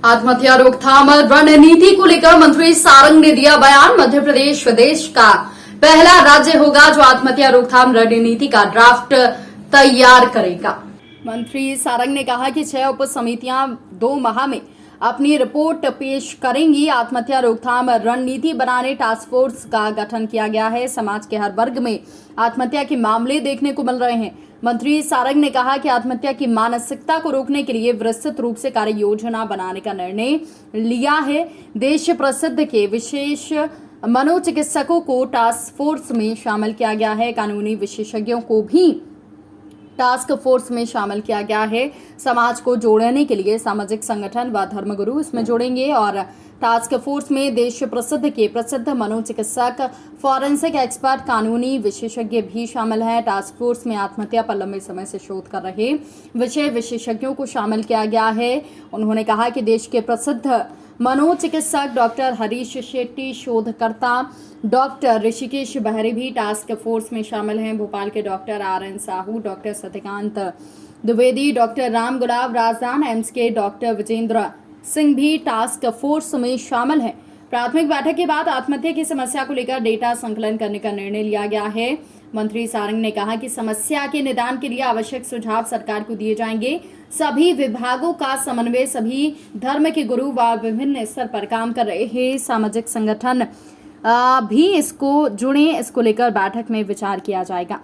आत्महत्या रोकथाम रणनीति को लेकर मंत्री सारंग ने दिया बयान। मध्य प्रदेश देश का पहला राज्य होगा जो आत्महत्या रोकथाम रणनीति का ड्राफ्ट तैयार करेगा। मंत्री सारंग ने कहा कि 6 उप समितियां 2 माह में अपनी रिपोर्ट पेश करेंगी। आत्महत्या रोकथाम रणनीति बनाने टास्क फोर्स का गठन किया गया है। समाज के हर वर्ग में आत्महत्या के मामले देखने को मिल रहे हैं। मंत्री सारंग ने कहा कि आत्महत्या की मानसिकता को रोकने के लिए विस्तृत रूप से कार्य योजना बनाने का निर्णय लिया है। देश प्रसिद्ध के विशेष मनोचिकित्सकों को टास्क फोर्स में शामिल किया गया है। कानूनी विशेषज्ञों को भी टास्क फोर्स में शामिल किया गया है। समाज को जोड़ने के लिए सामाजिक संगठन व धर्मगुरु इसमें जोड़ेंगे और टास्क फोर्स में देश प्रसिद्ध मनोचिकित्सक, फॉरेंसिक एक्सपर्ट, कानूनी विशेषज्ञ भी शामिल हैं। टास्क फोर्स में आत्महत्या पर लंबे समय से शोध कर रहे विषय विशेषज्ञों को शामिल किया गया है। उन्होंने कहा कि देश के प्रसिद्ध मनोचिकित्सक डॉक्टर हरीश शेट्टी, शोधकर्ता डॉक्टर ऋषिकेश बहरे भी टास्क फोर्स में शामिल हैं। भोपाल के doctor RN Sahu, doctor Satyakant Dwivedi, doctor Ram Gulab Rajdan, AIIMS के डॉक्टर विजेंद्र सिंह भी टास्क फोर्स में शामिल हैं। प्राथमिक बैठक के बाद आत्महत्या की समस्या को लेकर डेटा संकलन करने का निर्णय लिया गया है। मंत्री सारंग ने कहा कि समस्या के निदान के लिए आवश्यक सुझाव सरकार को दिए जाएंगे। सभी विभागों का समन्वय, सभी धर्म के गुरु व विभिन्न स्तर पर काम कर रहे सामाजिक संगठन भी इसको जुड़े, इसको लेकर बैठक में विचार किया जाएगा।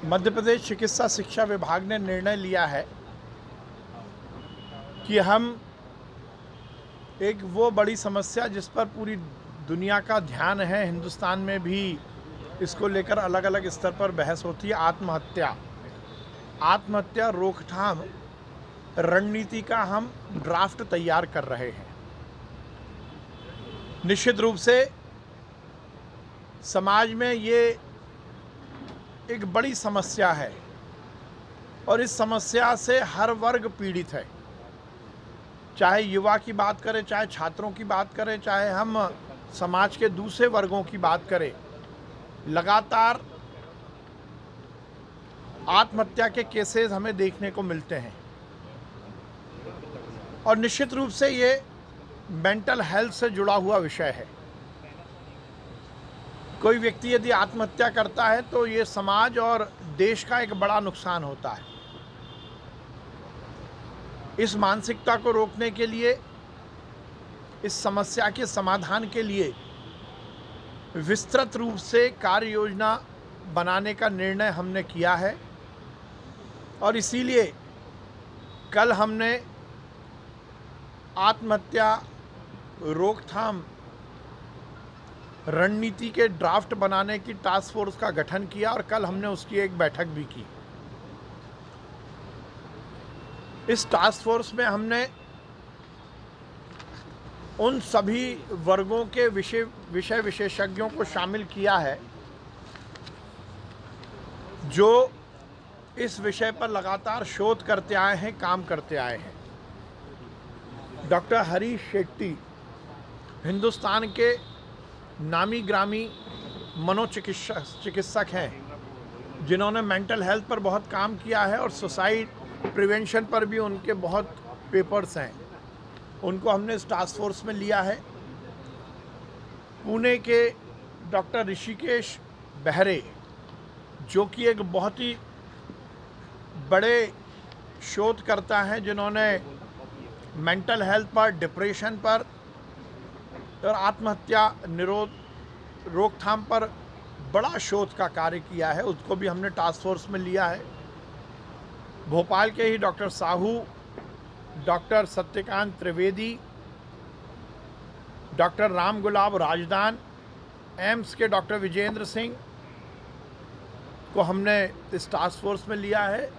मध्य प्रदेश चिकित्सा शिक्षा विभाग ने निर्णय लिया है कि हम एक वो बड़ी समस्या जिस पर पूरी दुनिया का ध्यान है, हिंदुस्तान में भी इसको लेकर अलग अलग स्तर पर बहस होती है, आत्महत्या रोकथाम रणनीति का हम ड्राफ्ट तैयार कर रहे हैं। निश्चित रूप से समाज में ये एक बड़ी समस्या है और इस समस्या से हर वर्ग पीड़ित है। चाहे युवा की बात करें, चाहे छात्रों की बात करें, चाहे हम समाज के दूसरे वर्गों की बात करें, लगातार आत्महत्या के केसेस हमें देखने को मिलते हैं और निश्चित रूप से ये मेंटल हेल्थ से जुड़ा हुआ विषय है। कोई व्यक्ति यदि आत्महत्या करता है तो ये समाज और देश का एक बड़ा नुकसान होता है। इस मानसिकता को रोकने के लिए, इस समस्या के समाधान के लिए विस्तृत रूप से कार्य योजना बनाने का निर्णय हमने किया है और इसीलिए कल हमने आत्महत्या रोकथाम रणनीति के ड्राफ्ट बनाने की टास्क फोर्स का गठन किया और कल हमने उसकी एक बैठक भी की। इस टास्क फोर्स में हमने उन सभी वर्गों के विषय विशेषज्ञों को शामिल किया है जो इस विषय पर लगातार शोध करते आए हैं, काम करते आए हैं। डॉक्टर हरीश शेट्टी हिंदुस्तान के नामी ग्रामी मनोचिकित्सक हैं जिन्होंने मेंटल हेल्थ पर बहुत काम किया है और सुसाइड प्रिवेंशन पर भी उनके बहुत पेपर्स हैं। उनको हमने इस टास्क फोर्स में लिया है। पुणे के डॉक्टर ऋषिकेश बहरे जो कि एक बहुत ही बड़े शोधकर्ता हैं जिन्होंने मेंटल हेल्थ पर, डिप्रेशन पर और आत्महत्या रोकथाम पर बड़ा शोध का कार्य किया है, उसको भी हमने टास्क फोर्स में लिया है। भोपाल के ही doctor Sahu, doctor Satyakant Trivedi, doctor Ram Gulab Rajdan, AIIMS के डॉक्टर विजेंद्र सिंह को हमने इस टास्क फोर्स में लिया है।